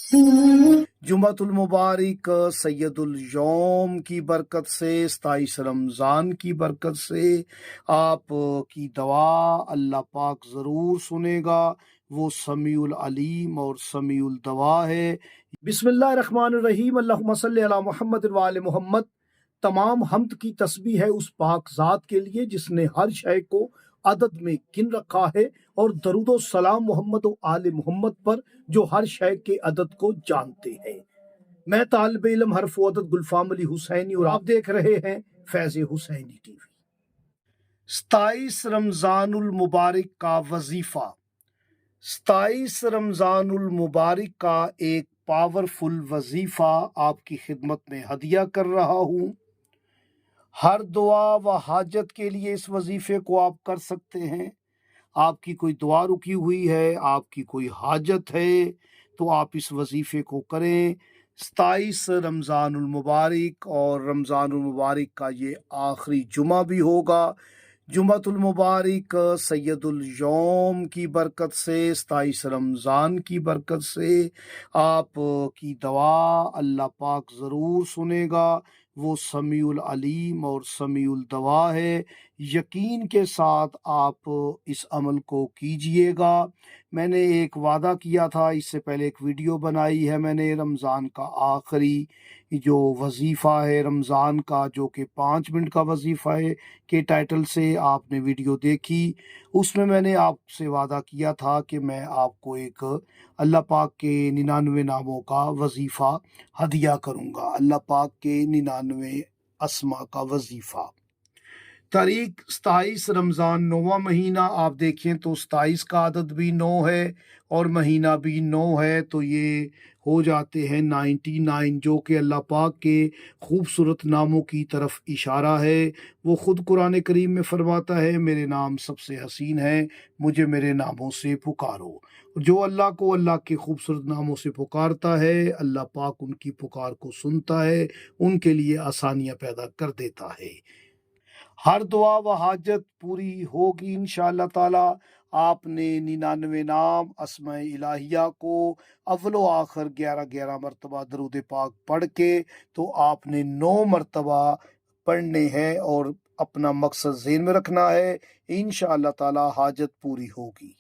जुमातुल मुबारक सैयदुल यौम की बरकत से, 27 रमज़ान की बरकत से आप की दुआ अल्लाह पाक ज़रूर सुनेगा। वो समीउल अलीम और समीउल दुआ है। बिस्मिल्लाहिर्रहमानिर्रहीम, अल्लाहुम्मा सल्ली अला मुहम्मद व आले मुहम्मद। तमाम हम्द की तस्बीह है उस पाक ज़ात के लिए जिसने हर शय को अदद में गिन रखा है, और दरूद व सलाम मोहम्मद व आले मोहम्मद पर जो हर शय के अदद को जानते हैं। मैं तालिब इल्म हरफ अदद गुलफाम अली हुसैनी, और आप देख रहे हैं फैज़ हुसैनी टीवी। 27 रमज़ानुल मुबारक का वजीफा। 27 रमज़ानुल मुबारक का एक पावरफुल वजीफा आपकी खिदमत में हदिया कर रहा हूँ। हर दुआ व हाजत के लिए इस वजीफे को आप कर सकते हैं। आपकी कोई दुआ रुकी हुई है, आपकी कोई हाजत है, तो आप इस वजीफे को करें। 27 रमज़ानुल मुबारक, और रमज़ानुल मुबारक का ये आखिरी जुमा भी होगा। जुमातुल मुबारक सैयदुल यौम की बरकत से, 27 रमज़ान की बरकत से आप की दुआ अल्लाह पाक ज़रूर सुनेगा। वो समीउल अलीम और समीउल दुआ है। यकीन के साथ आप इस अमल को कीजिएगा। मैंने एक वादा किया था, इससे पहले एक वीडियो बनाई है मैंने, रमज़ान का आखिरी जो वजीफ़ा है रमज़ान का, जो कि 5 मिनट का वजीफ़ा है के टाइटल से आपने वीडियो देखी। उसमें मैंने आपसे वादा किया था कि मैं आपको एक अल्लाह पाक के 99 नामों का वजीफ़ा हदिया करूँगा। अल्लाह पाक के 99 अस्मा का वजीफ़ा। तारीख 27 रमज़ान, 9वां महीना। आप देखें तो 27 का अदद भी 9 है और महीना भी 9 है, तो ये हो जाते हैं 99, जो कि अल्लाह पाक के खूबसूरत नामों की तरफ इशारा है। वो ख़ुद कुरान करीम में फरमाता है, मेरे नाम सबसे हसीन है, मुझे मेरे नामों से पुकारो। जो अल्लाह को अल्लाह के खूबसूरत नामों से पुकारता है, अल्लाह पाक उनकी पुकार को सुनता है, उनके लिए आसानियाँ पैदा कर देता है। हर दुआ व हाजत पूरी होगी इंशाअल्लाह ताला। आपने 99 नाम अस्माए इलाहिया को अव्वलो आखिर 11-11 मरतबा दरूद पाक पढ़ के तो आपने 9 मरतबा पढ़ने हैं और अपना मकसद ज़हन में रखना है। इंशाअल्लाह ताला हाजत पूरी होगी।